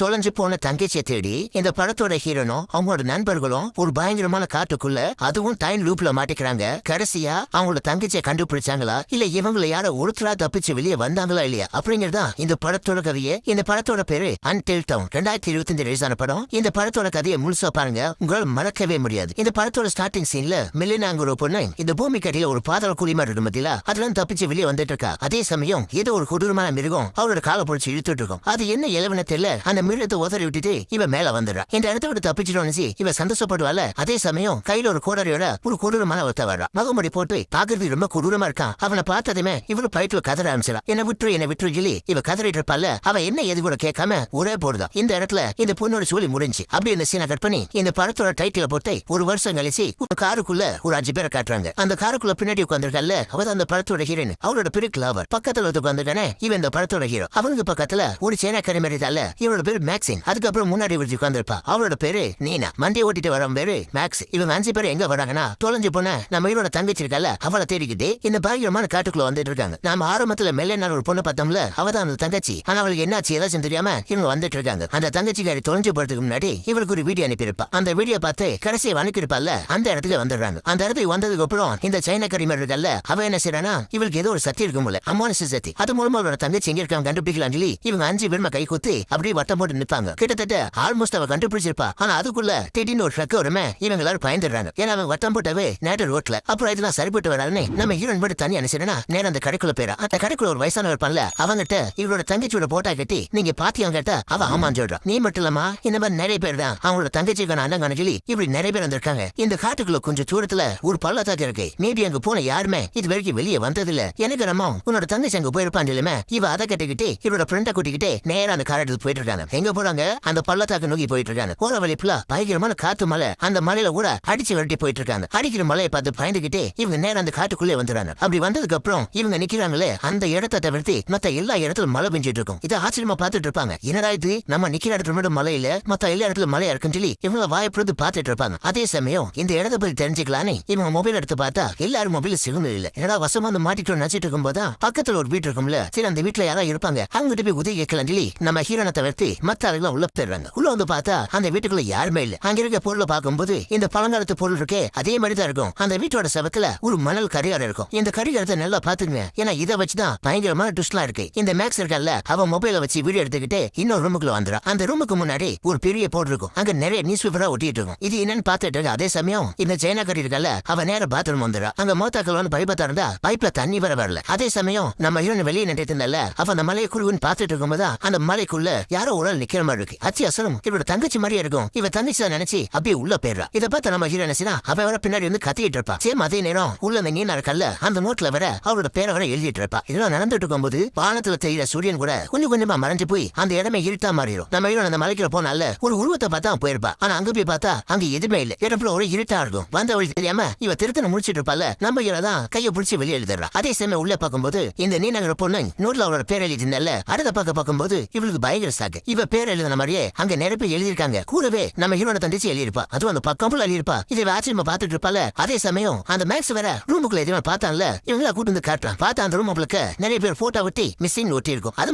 தொலைஞ்சு போன தங்கச்சியை தேடி இந்த படத்தோட ஹீரோனும் அவங்களோட நண்பர்களும் ஒரு பயங்கரமான காட்டுக்குள்ள அதுவும் டைம் லூப்ல மாட்டிக்கிறாங்க. கடைசியா அவங்களோட தங்கச்சியை கண்டுபிடிச்சாங்களா இல்ல இவங்களை யார ஒருத்தரா தப்பிச்சு வெளியே வந்தாங்களா இல்லையா அப்படிங்கறதா இந்த படத்தோட கதையே. இந்த படத்தோட பேரு அன்டில் டவுன். 2025 ரிலீஸ் ஆன படம். இந்த படத்தோட கதையை முழுசா பாருங்க, உங்களால மறக்கவே முடியாது. இந்த படத்தோட ஸ்டார்டிங் சீன்ல மெலினாங்கிற ஒரு பொண்ணு இந்த பூமி கட்டில ஒரு பாதாள குழி மாதிரி இருக்கும் மத்தியில அதுல தப்பிச்சு வெளியே வந்துட்டு இருக்கா. அதே சமயம் ஏதோ ஒரு கொடூரமான மிருகம் அவரோட காலை பிடிச்சி இழுத்துட்டு இருக்கும். அது என்ன இளவன தெரியல. அந்த மிருகத்தை உதறி விட்டுட்டு இவ மேல வந்துடுறா. இந்த இடத்த விட்டு தப்பிச்சிட்டோன்னு இவ சந்தோஷப்படுவாள். அதே சமயம் கையில ஒரு கோடரியோட ஒரு கொடூரமான ஒருத்த வர்றா. மகமுடி போட்டு பாக்குறது ரொம்ப கொடூரமா இருக்கான். அவனை பார்த்ததுமே இவரு பயிற்று கதற ஆரம்பிச்சா. என்ன விட்டு சொல்லி இவ கதறிட்டு இருப்பால. அவ என்ன எது கூட கேட்காம ஒரே போடுதா. இந்த இடத்துல இந்த பொண்ணோட சூழி முடிஞ்சு அப்படி இந்த சீனை கட் பண்ணி இந்த படத்தோட டைட்டில போட்டு ஒரு வருஷம் கழிச்சு காருக்குள்ள ஒரு 5 பேரை காட்டுறாங்க. அந்த காருக்குள்ள பின்னாடி உட்காந்துருக்கல அவ அந்த படத்தோட ஹீரோயின். அவளோட பிரிக் லவர் பக்கத்துல உட்காந்துட்டானே இவன் இந்த படத்தோட ஹீரோ. அவனுக்கு பக்கத்துல ஒரு சேனா கரிமறிதால இவனோட பேர் மேக்ஸின். அதுக்கப்புறம் முன்னாடி உட்காந்துருப்பா. அவளோட பேரு நீனா. மண்டி ஓட்டிட்டு வர பேரு மேக்ஸ். இவங்க 5 பேர் எங்க வராங்கன்னா தொலைஞ்சு போன நம்ம ஹீரோட தங்கச்சி இருக்கல அவளை தேடிக்கிட்டு இந்த பயங்கரமான காட்டுக்குள்ள வந்துட்டு இருக்காங்க. நாம ஆரம்பத்துல மெல்ல ஒரு பொண்ணு பார்த்தோம்ல அவதான் அந்த தங்கச்சி. ஆனா அவளுக்கு என்னாச்சு ஏதாச்சும் தெரியாம இவங்க வந்துட்டு இருக்காங்க. அந்த தங்கச்சிக்காரி தொலைஞ்சு போறதுக்கு முன்னாடி இவளுக்கு ஒரு வீடியோ அனுப்பியிருப்பா. அந்த வீடியோ பார்த்து கடைசியை அனுப்பியிருப்பால அந்த இடத்துல வந்துடுறாங்க. அந்த இடத்துக்கு வந்ததுக்கு அப்புறம் இந்த சைனா கரிமர் இருக்கல அவ என்ன செய்யறானா இவளுக்கு ஏதோ ஒரு சக்தி இருக்கும் போல அமானுஷ சக்தி. அது மூலமா அவளோட தங்கச்சி எங்க இருக்காங்க கண்டுபிடிக்கலாம் சொல்லி இவங்க 5 பேருமா கை குத்தி அப்படியே வட்டம் போட்டு நிற்பாங்க. கிட்டத்தட்ட ஆல்மோஸ்ட் அவ கண்டுபிடிச்சிருப்பா. ஆனா அதுக்குள்ள திடீர்னு ஒரு ட்ரக் வருமே இவங்க எல்லாரும் பயந்துடுறாங்க. ஏன்னா அவன் வட்டம் போட்டவே நேர ரோட்ல. அப்புறம் இதெல்லாம் சரிப்பட்டு வராதுன்னு நம்ம ஹீரோயின் மட்டும் தண்ணி அனுப்பிச்சிடனா நேரம் அந்த கடைக்குள்ள போயிடா. அந்த கடைக்குள்ள ஒரு வயசானவர் பண்ணல அவங்கிட்ட இவரோட தங்கச்சியோட போட்டா கட்டி நீங்க பாத்தியா கேட்டா அவ ஆமான்னு சொல்றான். நீ மட்டும் இல்லாமா இந்த மாதிரி நிறைய பேர் தான் அவங்களோட தங்கச்சிக்கான அண்ணங்கான சொல்லி இப்படி நிறைய பேர் வந்திருக்காங்க. இந்த காட்டுக்குள்ள கொஞ்சம் தூரத்துல ஒரு பள்ளத்தாக்கு இருக்கு. மேபி அங்க போன யாருமே இது வரைக்கும் வெளியே வந்தது இல்ல. எனக்கு நம்ம உன்னோட தங்கச்சி அங்க போயிருப்பான் இல்லமே இவ அதை கட்டிக்கிட்டு இவரோட ஃப்ரெண்டை கூட்டிக்கிட்டே நேரம் அந்த கார் எடுத்து போயிட்டு இருக்காங்க. எங்க போறாங்க அந்த பள்ளத்தாக்கு நோக்கி போயிட்டு இருக்காங்க. போற வழி ஃபுல்லா பயங்கரமான காத்து மலை. அந்த மலையில கூட அடிச்சு விரட்டி போயிட்டு இருக்காங்க. அடிக்கிற மலையை பார்த்து பயந்துகிட்டே இவங்க நேரம் அந்த காட்டுக்குள்ளே வந்துறாங்க. அப்படி வந்ததுக்கு அப்புறம் இவங்க நிக்கிறாங்களே அந்த இடத்தை தவிர்த்து மத்த எல்லா இடத்துல மழை பெஞ்சிட்டு இருக்கும். இதை ஆச்சரியமா பார்த்துட்டு இருப்பாங்க. என்னடா இது நம்ம நிக்கிற இடத்துல மட்டும் மழை இல்ல மத்த எல்லா இடத்துல மழையா இருக்குன்னு சொல்லி இவங்க வாய்ப்பு பார்த்துட்டு இருப்பாங்க. அதே சமயம் இந்த இடத்தை பத்தி தெரிஞ்சுக்கலான்னு இவங்க மொபைல் எடுத்து பார்த்தா எல்லாரும் மொபைல் சிக்னல் இல்ல. என்னடா வசமா வந்து மாட்டிட்டு நினைச்சிட்டு இருக்கும் போதா பக்கத்துல ஒரு வீட்டு இருக்கும்ல சரி அந்த வீட்டுல யாராவது இருப்பாங்க அவங்ககிட்ட போய் உதவி கேட்கலாம் சொல்லி நம்ம ஹீரோனை தவிர்த்து மத்த ஆளுகளை உள்ள போயிடுறாங்க. உள்ள வந்து பார்த்தா அந்த வீட்டுக்குள்ள யாருமே இல்ல. அங்க இருக்க பொருளை பார்க்கும்போது இந்த பழங்காலத்து பொருள் இருக்கே அதே மாதிரிதான் இருக்கும். அந்த வீட்டோட செவத்துல ஒரு மணல் கரிகாரம் இருக்கும். இந்த கரிகாரத்தை நல்லா பாத்துங்க. ஏன்னா இதை வச்சுதான் பயங்கரமான ட்விஸ்ட்லாம் இருக்கு. இந்த மேக்ஸ் இருக்கல்ல அவன் மொபைலை வச்சு வீடியோ எடுத்துக்கிட்டு இன்னொரு ரூமுக்குள்ள வந்துடும். அந்த ரூமுக்கு முன்னாடி ஒரு பெரிய போர்டு இருக்கும். அங்க நிறைய நியூஸ் பேப்பரா ஒட்டிட்டு இருக்கும். இது என்னன்னு பாத்துட்டு இருக்கு. அதே சமயம் இந்த சைனா கறி இருக்கல்ல அவன் நேர பாத்ரூம் வந்துடும். அங்க மோத்தாக்கள் வந்து பைப்பா திறந்தா பைப்ல தண்ணி வரல. அதே சமயம் நம்ம ஹீரோன் வெளியே நின்றுட்டு இருந்தால அவ அந்த மலையை குழுன்னு பாத்துட்டு இருக்கும்போது அந்த மலைக்குள்ள யாரோ ஒரு நிக்கிற மாதிரி இருக்கு. அச்சி அசலும் இவரோட தங்கச்சி மாதிரியே இருக்கும். இவ தங்கச்சி நினைச்சு அப்படியே உள்ள போயிடுறா. இதை பார்த்து நம்ம ஹீரோ நினைச்சுனா அவ வர பின்னாடி வந்து கத்திட்டு இருப்பா. சேம் அதே நேரம் உள்ள அந்த நீனா இருக்கல்ல அந்த நோட்ல வர அவரோட பேரை வர எழுதிட்டு இருப்பா. இதெல்லாம் நடந்துட்டு இருக்கும்போது வானத்துல தெரியற சூரியன் கூட கொஞ்சம் கொஞ்சமா மறைஞ்சு போய் அந்த இடமே இருட்டா மாறிடும். நம்ம ஹீரோ அந்த மலைக்குள்ள போனால ஒரு உருவத்தை பார்த்தா போயிருப்பா. ஆனா அங்க போய் பார்த்தா அங்க எதுவுமே இல்ல. இடப்புல ஒரு இருட்டா இருக்கும். வந்த வழி தெரியாம இவ திருத்தனை முடிச்சிட்டு இருப்பால நம்ம ஹீரோ தான் கையை பிடிச்சி வெளியே எழுதுறா. அதே சமயம் உள்ள பார்க்கும்போது இந்த நீனகிற பொண்ணு நோட்ல அவரோட பேர் எழுதிருந்தால அடுத்த பார்க்கும்போது இவளுக்கு பயங்கர சாக்கு. இவ பேர் எழுதின மாதிரியே அங்க நிறைய பேர் எழுதியிருக்காங்க. கூடவே நம்ம ஹீரோனை தண்டிச்சு எழுதியிருப்பா. அதுவும் அந்த பக்கம் எழுதியிருப்பா. இதை ஆச்சரியமா பாத்துட்டு இருப்பால. அதே சமயம் அந்த மேக்ஸ் வேற ரூமுக்குள்ள எதுவும் பார்த்தான்ல இவங்கள கூட்டு வந்து காட்டுறான். பார்த்தா அந்த ரூம் உங்களுக்கு நிறைய பேர் போட்டோ ஒட்டி மிஸ்ஸிங் ஒட்டி இருக்கும். அது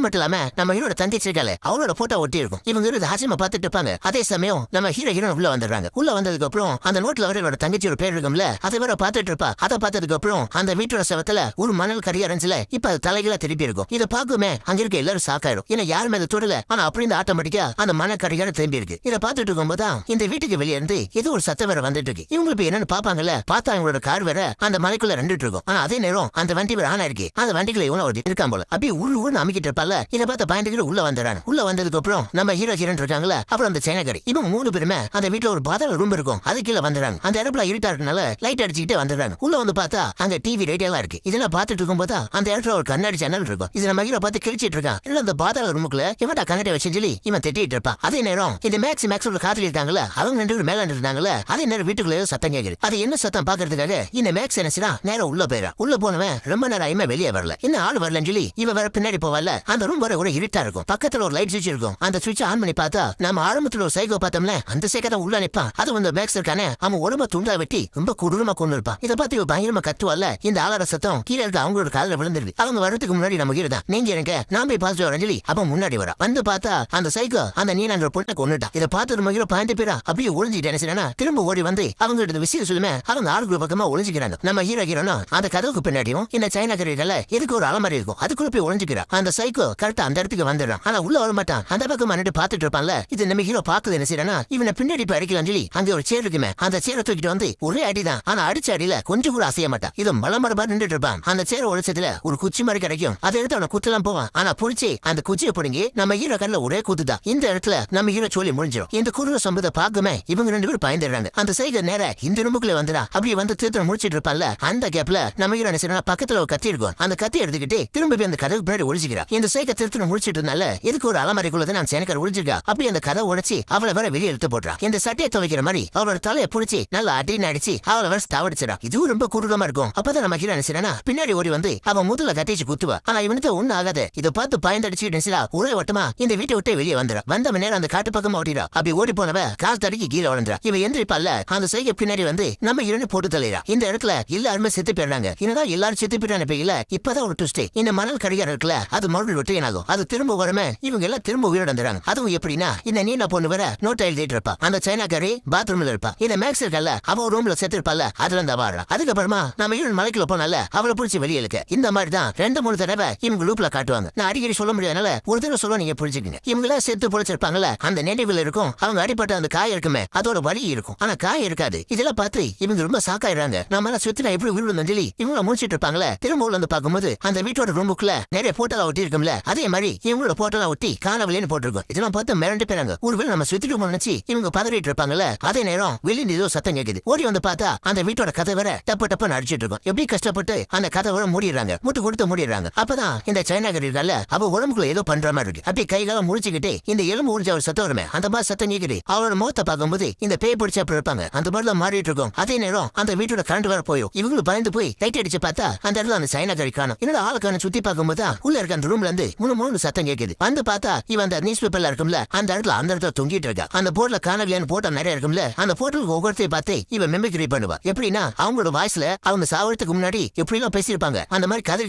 மட்டும் இல்லாம நம்ம ஹீரோட தங்கச்சி இருக்கால அவளோட போட்டோ ஒட்டி இருக்கும். இவங்க ஆச்சரியமா பாத்துட்டு இருப்பாங்க. அதே சமயம் நம்ம ஹீரோயின் உள்ள வந்துடுறாங்க. உள்ள வந்ததுக்கு அப்புறம் அந்த நோட்ல வர தங்கச்சியோட பேர் இருக்கும்ல அதை வேற பாத்துட்டு இருப்பா. அதை பார்த்ததுக்கு அப்புறம் அந்த வீட்டோட செவத்துல ஒரு மணல் கறி அரைஞ்சல இப்ப அது தலைகளா திருப்பி இருக்கும். இதை பார்க்குமே அங்க இருக்க எல்லாரும் சாக்காயிரும். ஏன்னா யாருமே அதை தொடல. ஆனா அப்படி இந்த ஆட்டோமேட்டிக்கா அந்த மணல் கறிகார திரும்பி இருக்கு. இதை பார்த்துட்டு இருக்கும்போது இந்த வீட்டுக்கு வெளியே இருந்து ஏதோ ஒரு சத்தம் வேற வந்துட்டு இருக்கு. இவங்களுக்கு என்னன்னு பாப்பாங்கல்ல பார்த்தா அவங்களோட கார் வேற அந்த மலைக்குள்ள ரெண்டுட்டு இருக்கும். ஆனா அதே நேரம் அந்த வண்டி வேற ஆனா இருக்கு. அந்த வண்டிக்குள்ள இவங்க ஒரு இருக்கான் போல அப்படியே ஊரு அமைக்கிட்டு இருப்பால. இதை பார்த்த பயந்துக்கிட்டு உள்ள வந்துடுறாங்க. உள்ள வந்ததுக்கு அப்புறம் நம்ம ஹீரோ ஹீரோன் இருக்காங்களா அப்புறம் அந்த சைனகரி இவங்க 3 பேருமே அந்த வீட்டுல ஒரு பாதாள ரூம் இருக்கும். அது கீழே வந்துடுறாங்க. அந்த இடத்துல இருட்டா இருக்கனால லைட் அடிச்சுக்கிட்டே வந்துடுறாங்க. உள்ள வந்து பார்த்தா அங்க டிவி ரேடியோ எல்லாம் இருக்கு. இதெல்லாம் பார்த்துட்டு இருக்கும் போதா அந்த இடத்துல ஒரு கண்ணாடி சேனல் இருக்கும். இது நம்ம ஹீரோ பார்த்து கிழிச்சிட்டு இருக்கான். இல்ல அந்த பாதாள ரூமுக்குள்ள இவன்டா கண்ணாடி வச்சு சொல்லி இவன் திட்டிட்டு இருப்பான். அதே நேரம் இந்த மேக்ஸோட காதலி இருக்காங்கல்ல, அவங்க 2 பேரும் மேல இருந்தாங்கல்ல, அதே நேரம் வீட்டுக்குள்ள சத்தம் கேக்குது. அது என்ன சத்தம் பாக்குறதுக்காக இந்த மேக்ஸ் என்ன செய்யறான், நேரம் உள்ள போயிடான். உள்ள போனவன் ரொம்ப நேரம் ஆயுமே வெளியே வரல. என்ன ஆள் வரலன்னு சொல்லி இவன் வேற பின்னாடி போவல. அந்த ரூம் வர ஒரு இருட்டா இருக்கும். பக்கத்துல ஒரு லைட் சுவிட்ச் இருக்கும். அந்த சுவிட்ச் ஆன் பண்ணி பார்த்தா நம்ம ஆரம்பத்துல ஒரு சைக்கோ பார்த்தோம்ல, அந்த சைக்கோ தான் உள்ள நிப்பான். அது வந்து மேக்ஸ் இருக்கானே, அவன் உடம்ப துண்டா வெட்டி ரொம்ப கொடூரமா கொண்டு இருப்பான். இதை பார்த்து இவ பயங்கரமா கத்துவால. இந்த ஆளோட சத்தம் கீழே இருக்க அவங்களோட காதுல விழுந்துருது. அவங்க வரதுக்கு முன்னாடி நம்ம கீழே தான் நீங்க எனக்கு நான் போய் பாசிட்டிவ் வரேன் சொல்லி அப்ப முன்னாடி வர வந்து பார்த்தா அந்த சைக்கோ அந்த நீனான்ற பொண்ணை கொண்டுட்டான். இதை பார்த்து நம்ம ஹீரோ பாய்ந்து பேரா அப்படியே ஒளிஞ்சிட்டு என்ன செய்யறா, திரும்ப ஓடி வந்து அவங்கள்ட்ட விஷயம் சொல்லுமே, அவங்க ஆளுக்கு பக்கமா ஒளிஞ்சுக்கிறாங்க. நம்ம ஹீரோனா அந்த கதவுக்கு பின்னாடியும் இந்த சைனா கரையில எதுக்கு ஒரு அலமாரி இருக்கும், அதுக்குள்ள போய் ஒளிஞ்சுக்கிறான். அந்த சைக்கோ கரெக்டா அந்த இடத்துக்கு வந்துடுறான். ஆனா உள்ள வர மாட்டான். அந்த பக்கம் நின்று பாத்துட்டு இருப்பான்ல. இது நம்ம ஹீரோ பாக்குது என்ன செய்யறா, இவனை பின்னாடி போய் அடிக்கலாம் சொல்லி அங்க ஒரு சேர் இருக்குமே, அந்த சேரை தூக்கிட்டு வந்து ஒரே அடிதான். ஆனா அடிச்ச அடியில கொஞ்சம் கூட அசைய மாட்டான். இது மலமரபா நின்றுட்டு இருப்பான். அந்த சேரை ஒழிச்சதுல ஒரு குச்சி மாதிரி கிடைக்கும். அதை எடுத்து அவனை குத்தலாம் போவான். ஆனா புடிச்சு அந்த குச்சியை பிடுங்கி நம்ம ஹீரோ கண்ணுல ஒரே குத்துதான். இந்த இடத்துல நம்ம ஹீரோ சொல்லி முடிஞ்சிடும். இந்த குருவ சம்பவத்தை பார்க்குமே இவங்க 2 பேரும் பயந்துடுறாங்க. அந்த சைகர் நேர இந்த ரூமுக்குள்ள வந்துடா. அப்படியே வந்து திருத்தம் முடிச்சிட்டு இருப்பான்ல, அந்த கேப்ல நம்ம ஹீரோ என்ன செய்யறா, பக்கத்துல ஒரு கத்தி இருக்கும். அந்த கத்தி எடுத்துக்கிட்டு திரும்ப போய் அந்த கதவுக்கு பின்னாடி ஒழிச்சுக்கிறா. இந்த சைகர் திருத்தம் முடிச்சிட்டு இருந்தால எதுக்கு ஒரு அலமாரிக்குள்ளதான் நான் சேனக்கர் ஒழிச்சிருக்கா. அப்படி அந்த கதை உடைச்சி அவளை வேற வெளியே எடுத்து போடுறா. இந்த சட்டையை துவைக்கிற மாதிரி அவளோட தலையை புடிச்சு நல்லா அடின்னு அடிச்சு அவளை வேற தவடிச்சிடா. இதுவும் ரொம்ப கொடூரமா இருக்கும். அப்பதான் நம்ம ஹீரோ என்ன செய்யறா, பின்னாடி ஓடி வந்து அவன் முதல்ல கத்திச்சு குத்துவா. ஆனா இவனுக்கு ஒண்ணு ஆகாது. இதை பார்த்து பயந்தடிச்சு ஒரே வட்டமா இந்த வீட்டை விட்டு வெளியே வந்துடா. வந்த நேரம் அந்த காட்டு பக்கமா ஓடிடா. அப்படி ஓடி போனவ கால் தடுக்கி கீழே வளர்ந்துடா. இவன் எந்திரிப்பால அந்த சைகை பின்னாடி வந்து நம்ம ஹீரோனை போட்டு தள்ளிடா. இந்த இடத்துல எல்லாருமே செத்து போயிடுறாங்க. என்னதான் எல்லாரும் செத்து போயிடான இப்பதான் ஒரு ட்விஸ்ட். இந்த மணல் கடிகாரம் இருக்குல்ல, அது மறுபடியும் ரொட்டேன் ஆகும். அது திரும்ப வரமே இவங்க எல்லாம் திரும்ப உயிரிழந்துறாங்க. அதுவும் எப்படின்னா இந்த நீல பொண்ணு வேற நோட் எழுதிட்டு இருப்பா. அந்த சைனாக்காரி பாத்ரூம்ல இருப்பா. இந்த மேக்ஸ் இருக்கல்ல, அவ ரூம்ல செத்து இருப்பால, அதுல இருந்து வாடுறா. அதுக்கப்புறமா நம்ம ஹீரோன் மலைக்குள்ள போனால அவளை பிடிச்சி வெளியே இழுக்க. இந்த மாதிரி தான் 2-3 தடவை இவங்க லூப்ல காட்டுவாங்க. நான் அடிக்கடி சொல்ல முடியாதனால ஒரு தடவை சொல்ல நீங்க புரிஞ்சுக்கங்க. இவங்க எல்லாம் செத்து பொழைச்சிருப்பாங்கல்ல, அந்த நினைவுல இருக்கும். அவங்க அடிப்பட்ட அந்த காய் இருக்குமே, அதோட வலி இருக்கும். ஆனா காய் இருக்காது. இதெல்லாம் பார்த்து இவங்க ரொம்ப சாக்காயிடுறாங்க. நம்ம சுத்தினா எப்படி உயிரிழந்தோம் சொல்லி இவங்க முடிச்சிட்டு இருப்பாங்களே. திரும்ப உள்ள வந்து பார்க்கும்போது அந்த வீட்டோட ரூமுக்குள்ள நிறைய போட்டோலாம் ஒட்டி இருக்கும்ல, அதே மாதிரி இவங்களோட போட்டோலாம் ஒட்டி காணவலின்னு போட்டிருக்கும். இதெல்லாம் பார்த்து மிரண்டு போறாங்க. ஒருவேளை நம்ம சுத்திட்டு நினைச்சு இவங்க பதறிட்டு இருப்பாங்கல்ல. அதே நேரம் வெளியே ஏதோ சத்தம் கேக்குது. ஓடி வந்து பார்த்தா அந்த வீட்டோட கதை வேற டப்பு டப்புன்னு அடிச்சிட்டு இருக்கும். எப்படி கஷ்டப்பட்டு அந்த கதை வர மூடிடுறாங்க, முட்டு கொடுத்து மூடிடுறாங்க. அப்பதான் இந்த சைனாகர் இருக்கல்ல, அவ உடம்புக்குள்ள ஏதோ பண்ற மாதிரி இருக்கு. அப்படி கைகால முடிச்சுக்கிட்டு இந்த எலும்பு உறிஞ்ச ஒரு சத்தம் வருமே, அந்த மாதிரி சத்தம் நீக்குது. அவரோட முகத்தை பார்க்கும்போது இந்த பேய் பிடிச்ச அப்படி இருப்பாங்க. அந்த மாதிரிலாம் மாறிட்டு இருக்கும். அதே நேரம் அந்த வீட்டோட கரண்ட் வேற போயும். இவங்களும் பயந்து போய் லைட் அடிச்சு பார்த்தா அந்த இடத்துல அந்த சைனாகரி காணும். என்னோட ஆளுக்கான சுத்தி பார்க்கும்போது உள்ள இருக்க அந்த ரூம்ல இருந்து மூணு சத்தம் கேக்குது. வந்து பார்த்தா இவன் அந்த நியூஸ் பேப்பர்ல இருக்கும்ல, அந்த இடத்துல தொங்கிட்டு இருக்கா. அந்த போர்ட்ல காணவியான்னு போட்டோ நிறைய இருக்கும்ல, அந்த போர்ட்டலுக்கு ஒவ்வொருத்தையும் பார்த்து இவன் மெமிக்ரி பண்ணுவா. எப்படின்னா அவங்களோட வாய்ஸ்ல அவங்க சாவறதுக்கு முன்னாடி எப்படி எல்லாம் பேசியிருப்பாங்க, அந்த மாதிரி கதை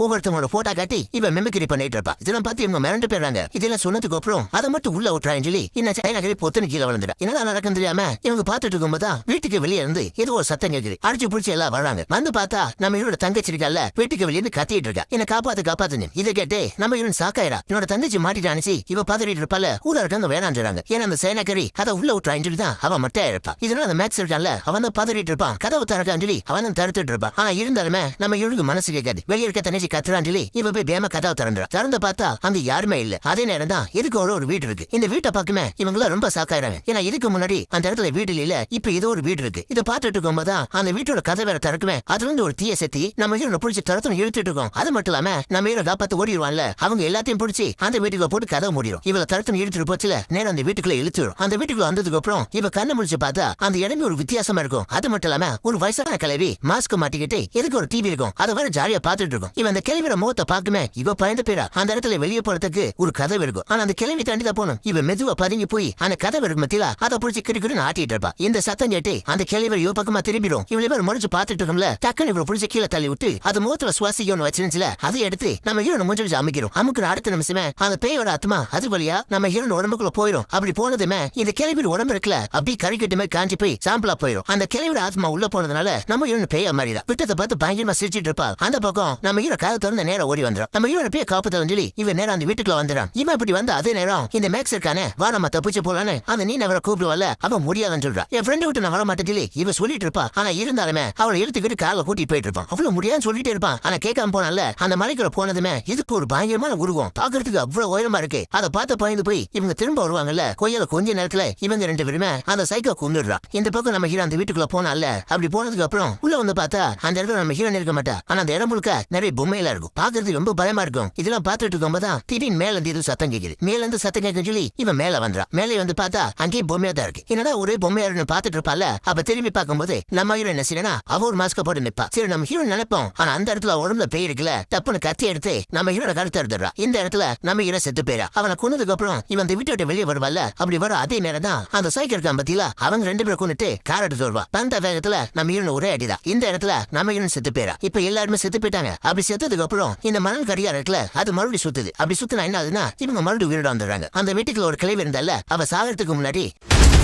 ஒவ்வொருத்தவங்களோட போட்டோ காட்டி இவன் மெமிக்ரி பண்ணிட்டு இருப்பா. இதெல்லாம் பார்த்து இவங்க மிரண்டு போயிடுறாங்க. இதெல்லாம் சொன்னதுக்கு அப்புறம் அதை மட்டும் உள்ள விட்டுறான்னு சொல்லி இன்னும் சைனாகரி பொத்துன்னு கீழே விழுந்துடா. என்னதான் நடக்கும் தெரியாம இவங்க பார்த்துட்டு இருக்கும்போது வீட்டுக்கு வெளியே இருந்து ஏதோ ஒரு சத்தம் கேக்குது. அடிச்சு பிடிச்சி எல்லாம் வராங்க. வந்து பார்த்தா நம்ம இவரோட தங்கச்சி இருக்கல, வீட்டுக்கு வெளியே இருந்து கத்திட்டு இருக்கா. என்ன காப்பாத்து இதை கேட்டு நம்ம இவன் சாக்காயிரா. என்னோட தங்கச்சி மாட்டிட்டானுச்சு. இவ பதறிட்டு இருப்பால, ஊரா இருக்காங்க வேணான்றாங்க. ஏன்னா அந்த சைனாகரி அதை உள்ள விட்டுறான்னு சொல்லி தான் அவன் மட்டும் இருப்பா. இதனால அந்த மேக்ஸ் இருக்கான்ல, அவன் தான் பதறிட்டு இருப்பான். கதவு திறக்கான்னு சொல்லி அவன் தான் தடுத்துட்டு இருப்பான். ஆனா இருந்தாலுமே நம்ம இவனுக்கு மனசு கேட்காது. வெளியே இருக்க தங்கச்சி கத்துறான்னு சொல்லி இவ போய் பேம கதவை திறந்து பார்த்தா அங்க யாருமே இல்ல. அதே நேரம் தான் இதுக்கு ஒரு வீடு இருக்கு. இந்த வீட்டை பார்க்குமே இவங்க ரொம்ப சாக்காயிராங்க. ஏன்னா இதுக்கு முன்னாடி அந்த இடத்துல வீடு இல்ல, இப்ப ஏதோ ஒரு வீடு இருக்கு. இதை பார்த்துட்டு இருக்கும்போதுதான் அந்த வீட்டோட கதை வேற திறக்குமே, அதுல இருந்து ஒரு தீய செத்தி நம்ம ஹீரோ பிடிச்சி தரத்துன்னு இழுத்துட்டு இருக்கோம். அது மட்டும் இல்லாம நம்ம ஹீரோ காப்பாத்து ஓடிடுவான்ல, அவங்க எல்லாத்தையும் பிடிச்சி அந்த வீட்டுக்குள்ள போட்டு கதவை மூடிடும். இவளை தரத்துன்னு இழுத்துட்டு போச்சுல, நேரம் அந்த வீட்டுக்குள்ள இழுத்துடும். அந்த வீட்டுக்குள்ள வந்ததுக்கு அப்புறம் இவ கண்ணை முடிச்சு பார்த்தா அந்த இடமே ஒரு வித்தியாசமா இருக்கும். அது மட்டும் இல்லாம ஒரு வயசான கிளவி மாஸ்க் மாட்டிக்கிட்டு எதுக்கு ஒரு டிவி இருக்கும், அதை வேற ஜாலியா பாத்துட்டு இருக்கும். இவன் அந்த கிளவியோட முகத்தை பார்க்குமே இவ பயந்து போயிடா. அந்த இடத்துல வெளியே போறதுக்கு ஒரு கதவு இருக்கும். ஆனா அந்த கிளவி தாண்டி தான் போகணும். இவ மெதுவா பதுங்கி போய் அந்த கதவு இருக்கும் மத்தியில அதை பிடிச்சி கிடுக்கிட்டு ஆட்டிட்டு இருப்பா. இந்த சத்தம் கேட்டு அந்த கிளவி இவ பக்கமா திரும்பிடும். இவளை பேர் முடிச்சு பாத்துட்டு இருக்கோம்ல, டக்குன்னு இவரை பிடிச்சி கீழே தள்ளி விட்டு அது முகத்துல சுவாசிக்கணும் வச்சிருந்துச்சுல, அதை எடுத்து நம்ம ஹீரோனை முடிஞ்சு அமைக்கிறோம். அமுக்கு அடுத்த நிமிஷமே அந்த பேயோட ஆத்மா அது வழியா நம்ம ஹீரோன் உடம்புக்குள்ள போயிடும். அப்படி போனதுமே இந்த கிளவி உடம்பு இருக்குல்ல, அப்படி கறிக்கட்டுமே காஞ்சி போய் சாம்பலா போயிடும். அந்த கிளவியோட ஆத்மா உள்ள போனதுனால நம்ம ஹீரோன் பேய மாதிரிதான் விட்டத்தை பார்த்து பயங்கரமா சிரிச்சிட்டு இருப்பா. அந்த பக்கம் நம்ம ஹீரோ கதை திறந்து நேரம் ஓடி வந்துடும். நம்ம ஹீரோனை பேய காப்பத்தலன்னு சொல்லி இவன் நேரம் அந்த வீட்டுக்குள்ள வந்துடும். இவன் இப்படி வந்து அதே நேரம் இந்த மேக்ஸ் இருக்கானே, வா நம்ம தப்பிச்சு போலான்னு அந்த நீ அவரை கூப்பிடுவால, அவன் முடியாதுன்னு சொல்றா. என் ஃப்ரெண்ட் விட்டு நான் வர மாட்டேன் சொல்லி இவ சொல்லிட்டு இருப்பா. ஆனா இருந்தாலுமே அவளை எடுத்துக்கிட்டு கால கூட்டிட்டு போயிட்டு இருப்பான். அவ்வளவு முடியாதுன்னு சொல்லிட்டு இருப்பான். ஆனா கேட்காம போனால அந்த மலைக்குள்ள போனதுமே இதுக்கு ஒரு பயங்கரமான உருவம் பாக்குறதுக்கு அவ்வளவு உயரமா இருக்கு. அதை பார்த்து பயந்து போய் இவங்க திரும்ப வருவாங்கல்ல, கொய்யால கொஞ்ச நேரத்துல இவங்க 2 பேருமே அந்த சைக்கோ கொண்டுடுறா. இந்த பக்கம் நம்ம ஹீரோ அந்த வீட்டுக்குள்ள போனால, அப்படி போனதுக்கு அப்புறம் உள்ள வந்து பார்த்தா அந்த இடத்துல நம்ம ஹீரோன் இருக்க மாட்டா. ஆனா அந்த இடம் முழுக்க நிறைய பொம்மையில இருக்கும். பாக்குறதுக்கு ரொம்ப பயமா இருக்கும். இதெல்லாம் பார்த்துட்டு இருக்கும்போது திடீர்னு மேல இருந்து சத்தம் கேக்குது. மேல இருந்து சத்தம் கேட்கும் சொல்லி இவன் மேல வந்துறான். மேலே வந்து பார்த்தா அங்கேயும் பொம்மையா தான் இருக்கு. என்னடா ஒரே பொம்மையா இருந்து பாத்துட்டு இருப்பால. அப்ப திரும்பி பார்க்கும்போது நம்ம ஹீரோ என்ன செய்யறா, அவ ஒரு மாஸ்க போட்டு நிப்பா. சரி நம்ம ஹீரோ நினைப்போம். ஆனா அந்த இடத்துல உடம்புல பேய் இருக்குல்ல, தப்புன்னு கத்தி எடுத்து நம்ம ஹீரோட கருத்து எடுத்துறா. இந்த இடத்துல நம்ம ஹீரோ செத்து போயிரா. அவனை கொன்னதுக்கு அப்புறம் இவன் இந்த வீட்டை விட்டு வெளியே வருவாள்ல, அப்படி வர அதே நேரம் தான் அந்த சைக்கிள் இருக்கான் பத்தியில அவங்க 2 பேரும் கொண்டுட்டு கார் எடுத்து வருவா. பந்த வேகத்துல நம்ம ஹீரோ ஒரே அடிதான். இந்த இடத்துல நம்ம ஹீரோ செத்து போயிரா. இப்ப எல்லாருமே செத்து போயிட்டாங்க. அப்படி செத்ததுக்கு அப்புறம் இந்த மணல் கடியா இருக்குல்ல, அது மறுபடியும் சுத்துது. அப்படி சுத்தினா என்ன ஆகுதுன்னா இவங்க மறுபடியும் உயிரோட வந்துடுறாங்க. அந்த வீட்டுக்குள்ள ஒரு கிளவி இருந்தால, அவ சாகிறதுக்கு முன்னாடி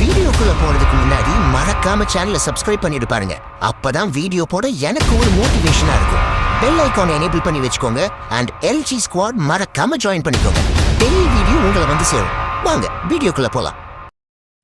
வீடியோக்குள்ள போறதுக்கு முன்னாடி மறக்காம சேனலை சப்ஸ்கிரைப் பண்ணிட்டு பாருங்க. அப்பதான் வீடியோ போட எனக்கு ஒரு மோட்டிவேஷனா இருக்கும். பெல் ஐகானை எனேபிள் பண்ணி வச்சுக்கோங்க. அண்ட் எல்ஜி ஸ்குவாட் மறக்காம ஜாயின் பண்ணிக்கோங்க. டெய்லி வீடியோ உங்களை வந்து சேரும். வாங்க வீடியோக்குள்ள போலாம்.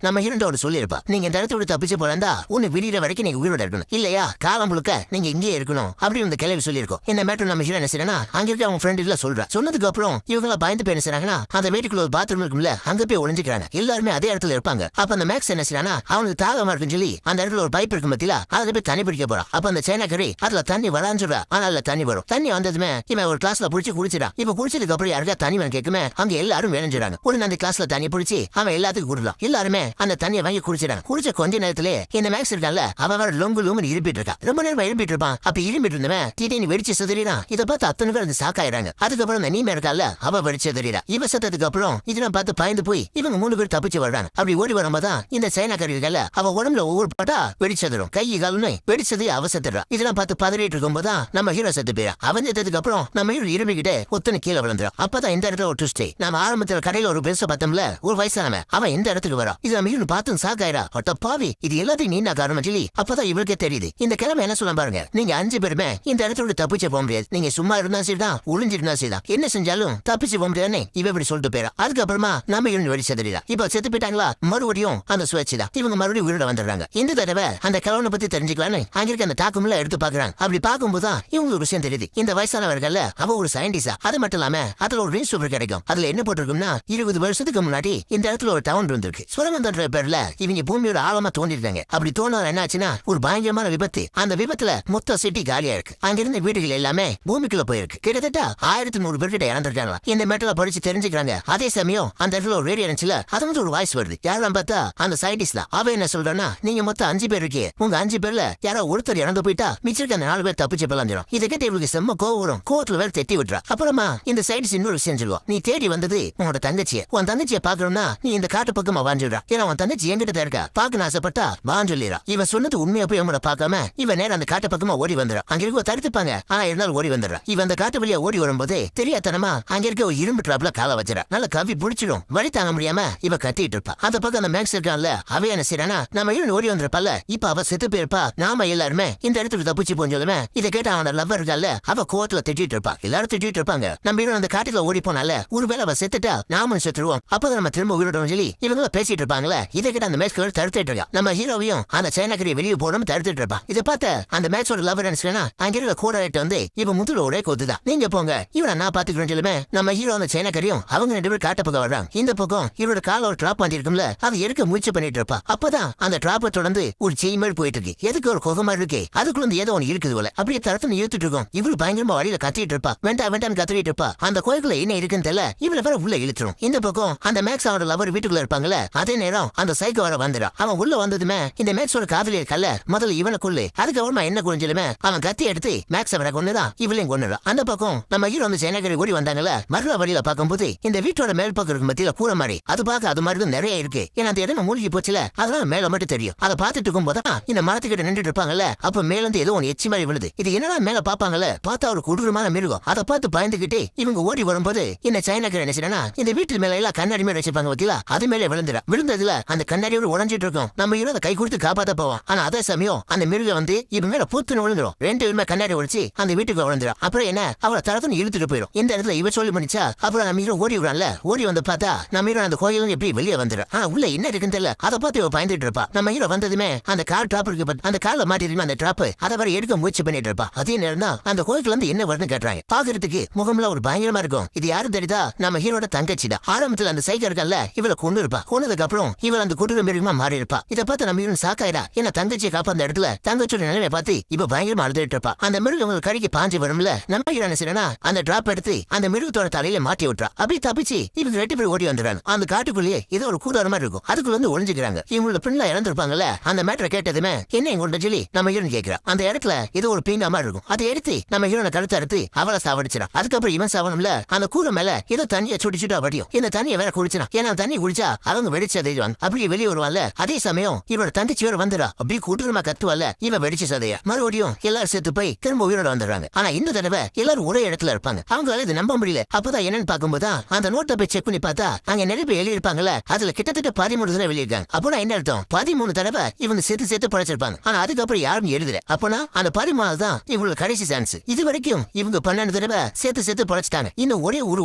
நம்ம ஹீரோட சொல்லிருப்பா, நீங்க இந்த இடத்த விட்டு தப்பிச்சு போறா உன்னை விடிற வரைக்கும் நீங்க உயிரோட இருக்கணும், இல்லையா காலம் முழுக்க நீங்க இங்கேயே இருக்கணும் அப்படின்னு இந்த கிளவி சொல்லியிருக்கோம். இந்த மேட்டர் நம்ம ஹீரோ என்ன செய்யறா, அங்க இருக்க அவங்க ஃப்ரெண்ட் இல்ல சொல்றா. சொன்னதுக்கு அப்புறம் இவங்க பயந்து போய் என்ன செய்றாங்கன்னா, அந்த வீட்டுக்குள்ள ஒரு பாத்ரூம் இருக்கும்ல, அங்க போய் ஒளிஞ்சுக்கிறாங்க. எல்லாருமே அதே இடத்துல இருப்பாங்க. அப்ப அந்த மேக்ஸ் என்ன செய்யறானா, அவனுக்கு தாகமா இருக்குன்னு சொல்லி அந்த இடத்துல ஒரு பைப் இருக்கும் பத்தியா, அதுல போய் தண்ணி பிடிக்க போறான். அப்ப அந்த சைனாக்கரி அதுல தண்ணி வராஞ்சுடா. ஆனா அதுல தண்ணி வரும். தண்ணி வந்ததுமே இவன் ஒரு கிளாஸ்ல புடிச்சு குடிச்சிடான். இப்ப குடிச்சதுக்கு அப்புறம் யாருக்கா தண்ணி வேணும் கேட்குமே, அங்க எல்லாரும் விளைஞ்சிடாங்க. உடனே அந்த கிளாஸ்ல தண்ணி பிடிச்சி அவன் எல்லாத்துக்கும் கொடுக்கலாம். எல்லாருமே அந்த தண்ணியை வாங்கி குடிச்சிடாங்க. குடிச்ச கொஞ்ச நேரத்திலே இந்த மேக்ஸ் இருக்கான்ல, அவன் வேற லொங்கு லூமன் இருப்பிட்டு இருக்கா. ரொம்ப நேரம் எழுப்பிட்டு இருப்பான். அப்ப இரும்பிட்டு இருந்தவன் திடீர்னு வெடிச்சு சிதறிடான். இதை பார்த்து அத்தனை பேர் அந்த சாக்காயிராங்க. அதுக்கப்புறம் அந்த நீமே இருக்கால, அவ வெடிச்சு சிதறிடா. இவ சத்ததுக்கு அப்புறம் இதெல்லாம் பார்த்து பயந்து போய் இவங்க 3 பேர் தப்பிச்சு வர்றாங்க. அப்படி ஓடி வரும்போதான் இந்த சைனா கருவிகள் அவ உடம்புல ஒவ்வொரு பாட்டா வெடிச்சதுரும். கை காலுன்னு வெடிச்சது அவ செத்துறா. இதெல்லாம் பார்த்து பதறிட்டு இருக்கும்போதான் நம்ம ஹீரோ செத்து போயிடா. அவன் செத்ததுக்கு அப்புறம் நம்ம ஹீரோ இரும்பிக்கிட்டே ஒத்தனை கீழே விழுந்துடும். அப்பதான் இந்த இடத்துல ஒரு ட்விஸ்ட். நம்ம ஆரம்பத்துல கடையில ஒரு பெருசா பார்த்தோம்ல, ஒரு வயசானவன் அவன் இந்த இடத்துக்கு வரா. இது நம்ம ஹீரோ பார்த்து சாக்காயிரா. பாவி, இது எல்லாத்தையும் நீ நான் காரணம் சொல்லி அப்பதான் இவளுக்கே தெரியுது. இந்த கிழமை என்ன சொல்ல பாருங்க, நீங்க 5 பேருமே இந்த இடத்தோட தப்பிச்சு போக முடியாது. நீங்க சும்மா இருந்தா சரிதான், ஒளிஞ்சிருந்தா சரிதான், என்ன செஞ்சாலும் தப்பிச்சு போக முடியாதுன்னு இவ இப்படி சொல்லிட்டு போயிடா. அதுக்கப்புறமா நம்ம இவன் வெடி செதறிடா. இப்ப செத்து போயிட்டாங்களா, மறுபடியும் அந்த சுழற்சி தான். இவங்க மறுபடியும் உயிரோட வந்துடுறாங்க. இந்த தடவை அந்த கிழவனை பத்தி தெரிஞ்சுக்கலான்னு அங்க இருக்க அந்த டாக்கும்ல எடுத்து பாக்குறாங்க. அப்படி பார்க்கும்போதுதான் இவங்களுக்கு ஒரு விஷயம் தெரியுது. இந்த வயசானவர்கள் அவ ஒரு சயின்டிஸ்டா. அது மட்டும் இல்லாம அதுல ஒரு ரீல் சூப்பர் கிடைக்கும். அதுல என்ன போட்டிருக்கும்னா, 20 வருஷத்துக்கு முன்னாடி இந்த இடத்துல ஒரு டவுன் இருந்திருக்கு. சுரங்கன்ற பேர்ல இவங்க பூமியோட ஆழமா தோண்டிருக்காங்க. அப்படி தோணாத என்னாச்சுன்னா ஒரு பயங்கரமான விபத்து. அந்த விபத்துல மொத்த சிட்டி காலியா இருக்கு. அங்க இருந்த வீடுகள் எல்லாமே பூமிக்குள்ள போயிருக்கு. கிட்டத்தட்ட 1100 பேர்கிட்ட இறந்துருக்காங்க. இந்த மேட்டர்ல படிச்சு தெரிஞ்சுக்கிறாங்க. அதே சமயம் அந்த இடத்துல ஒரு ரேடியோ இருந்துச்சுல, அது வந்து ஒரு வாய்ஸ் வருது. யாரெல்லாம் பார்த்தா அந்த சயின்டிஸ்ட் தான். அவ என்ன சொல்றான்னா, நீங்க மொத்தம் 5 பேர் இருக்கீங்க. உங்க 5 பேர்ல யாரோ ஒருத்தர் இறந்து போயிட்டா மிச்சிருக்க அந்த 4 பேர் தப்பிச்சு போலாம். இதை கேட்டு இவளுக்கு செம்ம கோவம் வரும். கோவத்துல வேற தெட்டி விட்டுறா. அப்புறமா இந்த சயின்டிஸ்ட் இன்னொரு விஷயம் சொல்லுவா, நீ தேடி வந்தது உன்னோட தங்கச்சிய. உன் தங்கச்சியை பாக்கணும்னா நீ இந்த காட்டு பக்கமா வாஞ்சிடுறா. ஏன்னா உன் தங்கச்சி என்கிட்ட தான் இருக்கா, பாக்கணும் ஆசைப்பட்டா வான்னு சொல்லிடுறா. இவன் சொன்னது உண்மையா போய் அவங்கள பார்க்காம இவன் நேரம் அந்த காட்டு பக்கமா ஓடி வந்துடுறா. அங்க இருக்க தடுத்துப்பாங்க, ஆனா இருந்தாலும் ஓடி வந்துடுறா. இவன் அந்த காட்டு வழியா ஓடி வரும்போது தெரியாதனமா அங்க இருக்க ஒரு இரும்பு டிராப்ல கால வச்சிடா. நல்ல கவி புடிச்சிடும். வழி தாங்க முடியாம இவ கத்திட்டு இருப்பா. அந்த பக்கம் அந்த மேக்ஸ் இருக்கான்ல, அவ என்ன செய்யறானா, நம்ம இவன் ஓடி வந்திருப்பால, இப்ப அவ செத்து போயிருப்பா. நாம எல்லாருமே இந்த இடத்துக்கு தப்பிச்சு போஞ்சோலுமே இதை கேட்ட அவனோட லவ்வர் இருக்கால, அவ கோவத்துல திட்டிட்டு இருப்பா. எல்லாரும் திட்டிட்டு இருப்பாங்க. நம்ம இவன் அந்த காட்டுல ஓடி போனால, ஒருவேளை அவ செத்துட்டா நாம செத்துருவோம், அப்பதான் நம்ம திரும்ப உயிரோட சொல்லி இவங்க பேசிட்டு இருப்பாங்களே. இதை கேட்ட அந்த மேக்ஸ் தடுத்துட்டு இருக்கா. நம்ம ஹீரோவையும் அந்த சைனாக்கரிய வெளியே போடாம தடுத்துட்டு இருப்பா. இதை பார்த்த அந்த மேட்சோட லவர் நினைச்சுனா அங்க இருக்க கோடாயிட்டு வந்து இவன் முத்துல ஒரே கொத்துதான். நீங்க போங்க, இவனை நான் பாத்துக்கிறேன் சொல்லுமே. நம்ம ஹீரோ அந்த சைனாக்கரியும் அவங்க 2 பேரும் காட்ட பக்கம் வர்றாங்க. இந்த பக்கம் இவரோட கால ஒரு டிராப் வந்து இருக்கும்ல, அதை எடுக்க முயற்சி பண்ணிட்டு இருப்பா. அப்பதான் அந்த டிராப்பை தொடர்ந்து ஒரு செய் மாதிரி போயிட்டு இருக்கு. எதுக்கு ஒரு குகை மாதிரி இருக்கு, அதுக்குள்ள ஏதோ ஒன்று இருக்குது போல. அப்படியே தரத்துன்னு இழுத்துட்டு இருக்கும். இவரு பயங்கரமா வழியில கத்திட்டு இருப்பா. வேண்டாம் வேண்டாம் கத்திட்டு இருப்பா. அந்த கோயிலுக்குள்ள என்ன இருக்குன்னு தெரியல, இவளை வேற உள்ள இழுத்துரும். இந்த பக்கம் அந்த மேக்ஸ் அவரோட லவர் வீட்டுக்குள்ள இருப்பாங்கல்ல, அதே நேரம் அந்த சைக்கோ வர வந்துடா. அவன் உள்ள வந்ததுமே இந்த மேக்ஸோட காதலி இருக்கல்ல, முதல்ல இவனை கொள்ளு, அதுக்கப்புறமா என்ன குறிஞ்சிலுமே அவன் கத்தி எடுத்து மேக்ஸ் அவரை கொண்டுதான் இவளையும் கொண்டுறான். அந்த பக்கம் நம்ம ஹீரோ வந்து சேனகரி ஓடி வந்தாங்கல்ல, மறுபடியும் வழியில பார்க்கும்போது இந்த வீட்டோட மேல் பக்கம் இருக்கும் மத்தியில கூற மாதிரி, அது பார்க்க அது மாதிரி நிறைய இருக்கு. ஏன்னா அந்த இடம் மூழ்கி போச்சுல, அதெல்லாம் மேல மட்டும் தெரியும். அதை பார்த்துட்டு இருக்கும் போதான் இந்த மரத்துக்கிட்ட நின்றுட்டு இருப்பாங்கல்ல, அப்ப மேல இருந்து ஏதோ ஒன்று எச்சி மாதிரி விழுது. இது என்னடா மேல பாப்பாங்கல்ல, பார்த்தா ஒரு கொடூரமான மிருகம். அதை பார்த்து பயந்துகிட்டு இவங்க ஓடி வரும்போது இந்த சைனாக்கர் என்ன செய்யறா, இந்த வீட்டு மேல எல்லாம் கண்ணாடி மேல வச்சிருப்பாங்க பத்தியா, அது மேலே விழுந்துடா. விழுந்ததுல அந்த கண்ணாடியோட உடஞ்சிட்டு இருக்கும். நம்ம ஹீரோ அதை கை கொடுத்து காப்பாத்த போவான். ஆனா அதே சமயம் அந்த மிருகம் வந்து இவன் மேல பூத்துன்னு விழுந்துடும். 2 பேருமே கண்ணாடி உடைச்சு அந்த வீட்டுக்கு விழுந்துடும். அப்புறம் என்ன, அவளை தரத்துன்னு இழுத்துட்டு போயிடும். இந்த இடத்துல இவ சொல்லி பண்ணிச்சா. அப்புறம் நம்ம ஹீரோ ஓடி விடான்ல, ஓடி வந்து பார்த்தா நம்ம ஹீரோ அந்த கோயிலும் எப்படி வெளியே வந்துடும். ஆனா உள்ள என்ன இருக்குன்னு தெரியல. அதை பார்த்து இவ பயந்துட்டு இருப்பா. நம்ம ஹீரோ வந்ததுமே அந்த கார் டிராப் இருக்கு, அந்த கார்ல மாட்டிருமே அந்த டிராப், அதை வர எடுக்க முயற்சி பண்ணிட்டு இருப்பா. அதே நேரம் தான் அந்த கோயிலுக்கு வந்து என்ன வருதுன்னு கேட்டுறாங்க. பாக்குறதுக்கு முகம்ல ஒரு பயங்கரமா இருக்கும். இது யாரும் தெரியுதா, நம்ம ஹீரோட தங்கச்சி தான். ஆரம்பத்துல அந்த சைக்கா இருக்கல்ல, இவளை கொண்டு இருப்பா. கொண்டதுக்கு அப்புறம் இவள் அந்த கொடூர மிருகமா மாறி இருப்பா. இதை பார்த்து நம்ம இவன் சாக்காயிரா. ஏன்னா தங்கச்சியை காப்பாந்த இடத்துல தங்கச்சியோட நிலைமை பார்த்து இப்ப பயங்கரமா அழுதுட்டு இருப்பா. அந்த மிருகம் கடிக்கு பாஞ்சு வரும்ல, நம்ம என்ன செய்யறா அந்த டிராப் எடுத்து அந்த மிருகத்தோட தலையில மாட்டி விட்டுறா. அப்படி தப்பிச்சு இவங்க 2 பேர் ஓடி வந்துடுறாங்க. அந்த காட்டுக்குள்ளேயே ஏதோ ஒரு கூடார மாதிரி இருக்கும், அதுக்குள்ள வந்து ஒளிஞ்சுக்கிறாங்க. இவங்களோட பின்ல இறந்துருப்பாங்கல்ல, அந்த மேட்டரை கேட்டதுமே என்ன எங்க சொல்லி நம்ம ஹீரோன் கேட்கிறா. அந்த இடத்துல ஏதோ ஒரு பீங்கா மாதிரி இருக்கும், அதை எடுத்து நம்ம ஹீரோனை கழுத்து அறுத்து அவளை சாவடிச்சிடா. அதுக்கப்புறம் இவன் சாவணும்ல, அந்த கூரை மேல ஏதோ தண்ணியை சுடிச்சுட்டா வடியும். இந்த தண்ணியை வேற குடிச்சினா, ஏன்னா தண்ணி குடிச்சா அவங்க வெடிச்சு சதைவாங்க. அப்படியே வெளியே வருவான்ல, அதே சமயம் இவரோட தங்கச்சி வேற வந்துடா. அப்படியே கூட்டுமா கத்துவால, இவன் வெடிச்சு சதையா. மறுபடியும் எல்லாரும் சேர்த்து போய் திரும்ப உயிரோட வந்துடுறாங்க. ஆனா இந்த தடவை எல்லாரும் ஒரே இடத்துல இருப்பாங்க. அவங்களால இது நம்ப முடியல. அப்பதான் என்னன்னு பார்க்கும்போது அந்த நோட்டை போய் செக் பண்ணி பார்த்தா அங்க நிறைய பேர் எழுதி இருப்பாங்கல்ல, அதுல கிட்டத்தட்ட 13 தடவை வெளியிருக்காங்க. அப்போனா என்ன அர்த்தம், 13 தடவை இவங்க சேர்த்து படைச்சிருப்பாங்க. ஆனா அதுக்கப்புறம் யாரும் எழுதல. அப்போனா அந்த 13 தான் இவங்களுக்கு கடைசி சான்ஸ். இது வரைக்கும் இவங்க 12 தடவை சேர்த்து படைச்சிட்டாங்க. இன்னும் ஒரே ஒரு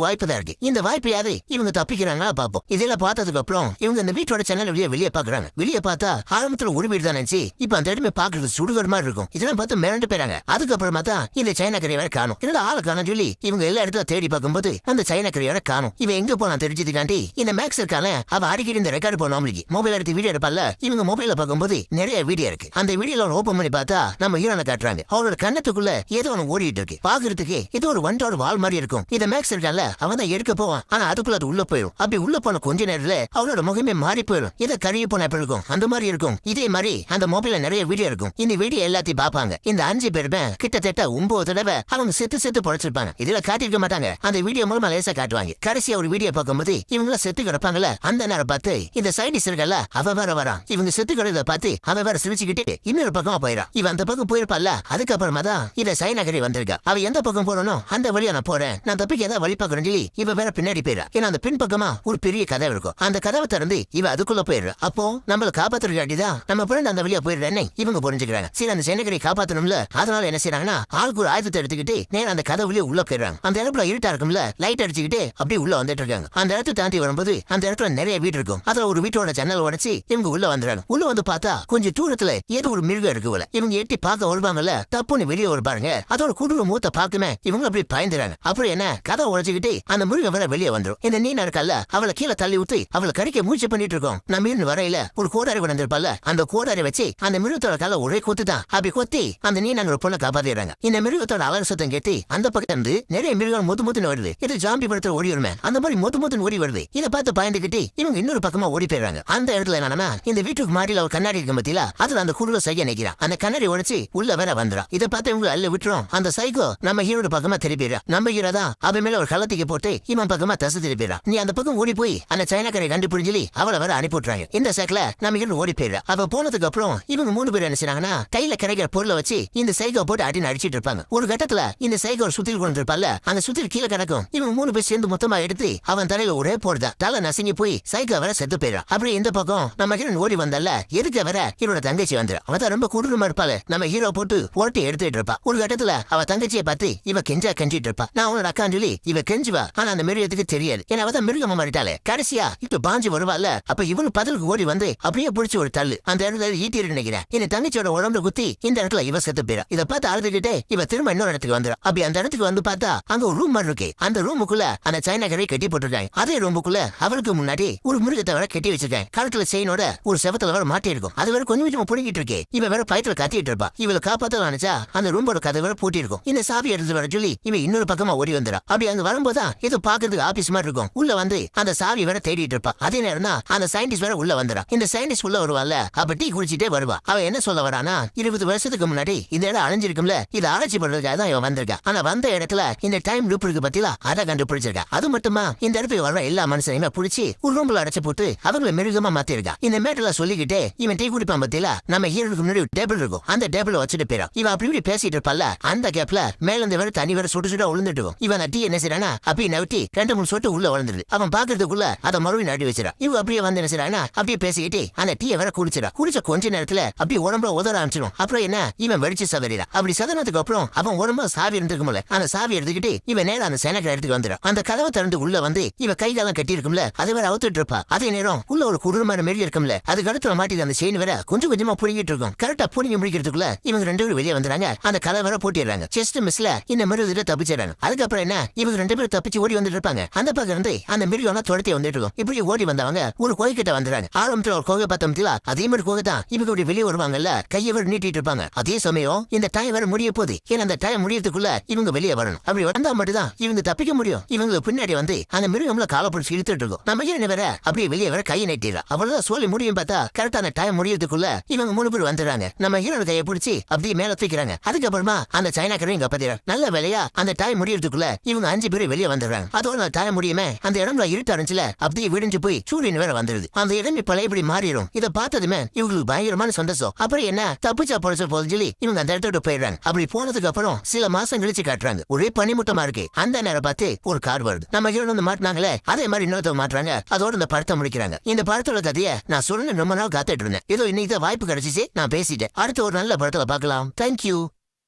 வாய்ப்பு தான் இருக்கு. இந்த வாய்ப்பையாவது இவங்க தப்பிக்கிறாங்களா பாப்போம். இதெல்லாம் பார்த்ததுக்கு அப்புறம் இவங்க இந்த வீட்டோட சேனல் வெளியே பாக்குறாங்க. வெளியே பார்த்தா ஆரம்பத்துல ஒரு வீடு தான் நினைச்சு இப்ப அந்த இடமே பாக்குறது சுடுகாடு மாதிரி இருக்கும். இதெல்லாம் பார்த்து மிரண்டு போயிறாங்க. அதுக்கப்புறமா தான் இந்த சைனா கரையை காணும். என்னடா ஆளை காணும் சொல்லி இவங்க எல்லா இடத்துல தேடி பார்க்கும்போது அந்த சைனா கரையை காணும். இவன் எங்க போனா தெரிஞ்சதுக்காண்டி இந்த மேக்ஸ் இருக்கான அவ அடிக்கடி இந்த ரெக்கார்டு போனோம் மொபைல் எடுத்து வீடியோ எடுப்பால. இவங்க மொபைல பார்க்கும்போது நிறைய வீடியோ இருக்கு. அந்த வீடியோல ஓபன் பண்ணி பார்த்தா நம்ம ஹீரோனை காட்டுறாங்க. அவரோட கண்ணத்துக்குள்ள ஏதோ ஒன்று ஓடிட்டு இருக்கு. பாக்குறதுக்கு ஏதோ ஒரு வண்டோட வால் மாதிரி இருக்கும். இந்த மேக்ஸ் இருக்கால, அவன் தான் எடுக்க போவான். ஆனா அதுக்குள்ள அது உள்ள போயிடும். அப்படி உள்ள போன கொஞ்ச நேரத்துல அவளோட முகமே மாறி போயிடும். இதை கழுவி போன எப்படி இருக்கும் அந்த மாதிரி இருக்கும். இதே மாதிரி அந்த மொபைல்ல நிறைய வீடியோ இருக்கும். இந்த வீடியோ எல்லாத்தையும் பாப்பாங்க. இந்த 5 பேருமே கிட்டத்தட்ட 9 தடவை அவங்க செத்து பொழைச்சிருப்பாங்க. இதுல காட்டிருக்க மாட்டாங்க, அந்த வீடியோ மூலமா லேசா காட்டுவாங்க. கடைசியா ஒரு வீடியோ பார்க்கும்போது இவங்க செத்து கிடப்பாங்கல்ல, அந்த நேரம் பார்த்து இந்த சைடிஸ் இருக்கல அவ வேற வரான். இவங்க செத்து கிடக்கிறத பார்த்து அவ வேற சிரிச்சுக்கிட்டு இன்னொரு பக்கமா போயிடா. இவன் அந்த பக்கம் போயிருப்பால. அதுக்கப்புறமா தான் இந்த சைனகரி வந்திருக்கா. அவ எந்த பக்கம் போறணும் அந்த வழியா நான் போறேன், நான் தப்பிக்க ஏதாவது வழி பார்க்கணும் சொல்லி இவ வேற பின்னாடி போயிடா. ஏன்னா அந்த பின் பக்கமா ஒரு பெரிய கதவு இருக்கும். அந்த கதவை திறந்து இவ அதுக்குள்ள போயிடுறா. அப்போ நம்மள காப்பாத்துறதுக்காண்டிதான் நம்ம பிறந்த அந்த வழியா போயிடுறேன்னு இவங்க புரிஞ்சுக்கிறாங்க. சரி, அந்த சைனகரை காப்பாத்தணும்ல, அதனால என்ன செய்யறாங்கன்னா ஆளுக்கு ஒரு ஆயுதத்தை எடுத்துக்கிட்டு நேரம் அந்த கதவுலயே உள்ள போயிடுறாங்க. அந்த இடத்துல இருட்டா இருக்கும்ல, லைட் அடிச்சுக்கிட்டு அப்படியே உள்ள வந்துட்டு இருக்காங்க. அந்த இடத்தை தாண்டி வரும்போது அந்த இடத்துல நிறைய வீடு இருக்கும். அதுல ஒரு வீட்டோட ஜன்னல் உடைச்சு இவங்க உள்ள வந்துடுறாங்க. உள்ள வந்து பார்த்தா கொஞ்சம் தூரத்துல ஏதோ ஒரு மிருகம் இருக்கு போல. இவங்க எட்டி பார்க்க வருவாங்கல்ல, தப்புன்னு வெளியே வருவாங்க. அதோட குடும்ப மூத்த பார்க்குமே இவங்க அப்படி பயந்துறாங்க. அப்புறம் என்ன கதை உடைச்சுக்கிட்டு அந்த மிருகம் வேற வெளியே வந்துடும். இந்த நீனா இருக்கல்ல, அவளை கீழே தள்ளி ஊத்தி அவளை கடிக்க முயற்சி பண்ணிட்டு இருக்கோம். நம்ம இருந்து வரையில ஒரு கோடாரி வந்திருப்பால, அந்த கோடாரி வச்சு அந்த மிருகத்தோட கலை ஒரே கொத்து தான். அப்படி கொத்தி அந்த நீனா ஒரு பொண்ணை காப்பாத்திடுறாங்க. இந்த மிருகத்தோட அலர் சத்தம் கேட்டு அந்த பக்கம் இருந்து நிறைய மிருகம் முத்துன்னு வருது. இது ஜாம்பி படத்துல ஓடி வருமே அந்த மாதிரி முத்துன்னு ஓடி வருது. இதை பார்த்து பயந்துகிட்டு இவங்க இன்னொரு பக்கமா ஓடி போயிடுறாங்க. அந்த இடத்துல என்னன்னா இந்த வீட்டுக்கு மாடியில ஒரு கண்ணாடி இருக்க பத்தியில அதுல அந்த குழுல செய்ய நினைக்கிறான். அந்த கண்ணாடி உடைச்சு உள்ள வேற வந்துடும். இதை பார்த்து இவங்க அல்ல விட்டுரும். அந்த சைக்கோ நம்ம ஹீரோட பக்கமா திருப்பிடுறா. நம்ம ஹீரோ தான் அவன் மேல ஒரு கள்ளத்திக்கு போட்டு இவன் பக்கமா தசை திருப்பிடுறா. நீ அந்த பக்கம் ஓடி போய் அந்த சைனாக்கரை கண்டுபிடிஞ்சு அவளை வேற அனுப்பி விட்டுறாங்க. இந்த சைக்கிள நம்ம ஹீரோ ஓடி போயிடுறா. அவ போனதுக்கு அப்புறம் இவங்க 3 பேர் என்ன செய்றாங்கன்னா கையில கிடைக்கிற பொருளை வச்சு இந்த சைக்கோ போட்டு அடின்னு அடிச்சிட்டு இருப்பாங்க. ஒரு கட்டத்துல இந்த சைக்கோ சுத்தில் கொண்டு இருப்பால, அந்த சுத்தில் கீழே கிடக்கும். இவங்க 3 பேர் சேர்ந்து மொத்தமா எடுத்து அவன் தலையில ஒரே போடுதா. தலை நசுங்கி போய் சைக்கோ வேற செத்து போயிடா. அப்படி இந்த பக்கம் நம்ம ஹீரோ ஓடி வந்தால, எதுக்க வேற ஹீரோட தங்கச்சி வந்துடும். அவதான் ரொம்ப கொடூரமா இருப்பாள். நம்ம ஹீரோ போட்டு ஓட்டி எடுத்துட்டு இருப்பா. ஒரு கட்டத்துல அவ தங்கச்சியை பார்த்து இவ கெஞ்சிட்டு இருப்பா. நான் உன்னோட அக்கான்னு சொல்லி இவ கெஞ்சுவா. ஆனா அந்த மிருகத்துக்கு தெரியாது, ஏன்னா அவதான் மிருகமா மாறிட்டாலே. கடைசியா இப்ப பாஞ்சு வருவாள். அப்ப இவனு பதிலுக்கு ஓடி வந்து அப்படியே பிடிச்சி ஒரு தள்ளு அந்த இடத்துல ஈட்டிட்டு நினைக்கிறேன். இந்த தங்கச்சியோட உடம்புல குத்தி இந்த இடத்துல இவ செத்து போயிடா. இதை பார்த்து அழுதுகிட்டே இவ திரும்ப இன்னொரு இடத்துக்கு வந்துடும். அப்படி அந்த இடத்துக்கு வந்து பார்த்தா அங்க ஒரு ரூம் மாதிரி இருக்கு. அந்த ரூமுக்குள்ள அந்த சைனாக்கரை கட்டி போட்டுருக்காங்க. அதே ரூமுக்குள்ள அவளுக்கு முன்னாடி ஒரு மிருகத்தை வேற கட்டி வச்சிருக்கேன். கழுத்துல செயினோட ஒரு செவத்துல வேற மாட்டி இருக்கும். அது வேற கொஞ்சம் கொஞ்சமா புடுங்கிட்டு இருக்கு. இவ வேற பயத்துல கத்திட்டு இருப்பா. இவளை காப்பாத்த நினைச்சா அந்த ரூமோட கதை வேற பூட்டி இருக்கும். இந்த சாவி எடுத்து வர சொல்லி இவன் இன்னொரு பக்கமா ஓடி வந்துடா. அப்படி அங்க வரும்போதுதான் ஏதோ பாக்குறதுக்கு ஆபீஸ் மாதிரி இருக்கும். உள்ள வந்து அந்த சாவி வேற தேடிட்டு இருப்பா. அதே நேரம் தான் அந்த சயின்டிஸ்ட் வேற உள்ள வந்துடா. இந்த சயின்டிஸ்ட் உள்ள வருவாள். அப்ப டீ குடிச்சிட்டே வருவா. அவ என்ன சொல்ல வரானா, 20 வருஷத்துக்கு முன்னாடி இந்த இடம் அழிஞ்சிருக்கும்ல, இது ஆராய்ச்சி பண்றதுக்காக தான் இவன் வந்திருக்கா. ஆனா வந்த இடத்துல இந்த டைம் லூப் இருக்கு பத்தியா, அதை கண்டுபிடிச்சிருக்கா. அது மட்டுமா இந்த இடத்துக்கு வர எல்லா மனுஷனையுமே பிடிச்சி ஒரு ரூம்ல அடைச்சு போட்டு அவங்களை மிருகமா மாத்திருக்கா. இந்த மேட்டர்ல சொல்லிக்கிட்டே இவன் டீ குடிப்பான் பத்தியா, நம்ம ஹீரோக்கு முன்னாடி டேபிள் இருக்கும். அந்த டேபிள் வச்சுட்டு போயிடும். இவன் அப்படி இப்படி பேசிட்டு இருப்பால, அந்த கேப்ல மேல இருந்து வேற தனி வேற சுட்டு விழுந்துட்டு இவன் டீ என்ன செய்யறானா அப்படி நவட்டி 2-3 சொட்டு உள்ள விழுந்துருது. அவன் பாக்குறதுக்குள்ள அதை மறுபடியும் நடி வச்சிடா. இவன் அப்படியே வந்து என்ன செய்யறானா அப்படியே பேசிக்கிட்டு அந்த டீயை வேற குடிச்சிடா. குடிச்ச கொஞ்ச நேரத்துல அப்படியே உடம்புல உதற ஆரம்பிச்சிடும். அப்புறம் என்ன இவன் வெடிச்சு சதறிடா. அப்படி சதனத்துக்கு அப்புறம் அவன் உடம்புல சாவி இருந்திருக்கும்ல, அந்த சாவி எடுத்துக்கிட்டு இவன் நேரம் அந்த சேனக்கரை எடுத்துக்கு வந்துடும். அந்த கதவை திறந்து உள்ள வந்து இவன் கைகாலம் கட்டி இருக்கும்ல, அதை வேற அவுத்துட்டு இருப்பா. அதே நேரம் உள்ள ஒரு குடும்பமான மாரி இருக்கும்ல, அது கழுத்துல மாட்டி அந்த செயின் வேற கொஞ்சம் கொஞ்சமா புடிங்கிட்டு இருக்கும். கரெக்டா புடிங்கி முடிக்கிறதுக்குள்ள இவங்க 2 பேரும் வெளியே வந்துறாங்க. அந்த கதை வேற போட்டிடுறாங்க. செஸ்ட் மிஸ்ல இந்த மிருகத்தை தப்பிச்சிடறாங்க. அதுக்கப்புறம் என்ன இவங்க 2 பேரும் தப்பிச்சு ஓடி வந்துட்டு இருப்பாங்க. அந்த பக்கம் இருந்து அந்த மிருகம் துரத்தி வந்துட்டு இருக்கும். இப்படி ஓடி வந்தவங்க ஒரு ஒரு கோயில் கிட்ட வந்துறாங்க. ஆரம்பத்துல ஒரு கோகை பார்த்தோம்ல, அதே மாதிரி கோகை தான் இவங்க இப்படி வெளியே வருவாங்கல்ல, கையை வேற நீட்டிட்டு இருப்பாங்க. அதே சமயம் இந்த டைம் வேற முடிய போகுது. ஏன்னா அந்த டைம் முடியறதுக்குள்ள இவங்க வெளியே வரணும். அப்படி வந்தா மட்டும் தான் இவங்க தப்பிக்க முடியும். இவங்க பின்னாடி வந்து அந்த மிருகம்ல காலை பிடிச்சி இழுத்துட்டு இருக்கும். நம்ம என்ன வேற அப்படியே வெளியே வர கையை நீட்டிடலாம். அவ்வளவுதான் சொல்லி முடியும். பார்த்தா கரெக்டா அந்த டைம் முடியறதுக்குள்ள இவங்க 3 பேர் வந்துடுறாங்க. நம்ம ஹீரோட கையை பிடிச்சி அப்படியே மேல தூக்கிறாங்க. அதுக்கப்புறமா அந்த சைனாக்காரன் இங்க பாத்தீங்க, நல்ல வேலையா அந்த டைம் முடியறதுக்குள்ள இவங்க 5 பேர் வெளியே வந்துடுறாங்க. அதோட அந்த டைம் முடியுமே அந்த இடம்ல இருட்டு அடைஞ்சுல அப்படியே விடிஞ்சு போய் சூரியன் வேற வந்துருது. அந்த இடமே பழையபடி மாறிடும். இதை பார்த்ததுமே இவங்களுக்கு பயங்கரமான சந்தோஷம். அப்புறம் என்ன தப்பிச்சா பொழைச்ச போது சொல்லி இவங்க அந்த இடத்தோட போயிடுறாங்க. அப்படி போனதுக்கு அப்புறம் சில மாசம் கழிச்சு காட்டுறாங்க. ஒரே பனிமூட்டமா இருக்கு. அந்த நேரம் பார்த்து ஒரு கார் வருது. நம்ம ஹீரோ வந்து மாட்டினாங்களே அதே மாதிரி இன்னொருத்தவங்க மாட்டுறாங்க. அதோட இந்த படத்தை முடிக்கிறாங்க. இந்த படத்தோட கதையை நான் சொல்லணும் ரொம்ப நாள் காத்துட்டு இருந்தேன். ஏதோ இன்னைக்கு வாய்ப்பு கிடைச்சிச்சு, நான் பேசிட்டேன். அடுத்த ஒரு நல்ல படத்துல பார்க்கலாம். தேங்க்யூ.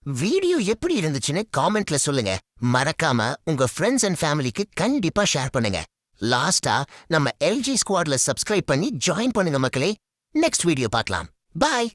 வீடியோ எப்படி இருந்துச்சுன்னு காமெண்ட்ல சொல்லுங்க. மறக்காம உங்க ஃப்ரெண்ட்ஸ் அண்ட் ஃபேமிலிக்கு கண்டிப்பா ஷேர் பண்ணுங்க. லாஸ்டா நம்ம எல்ஜி ஸ்குவாட்ல சப்ஸ்கிரைப் பண்ணி ஜாயின் பண்ணுங்க மக்களே. நெக்ஸ்ட் வீடியோ பார்க்கலாம். பாய்.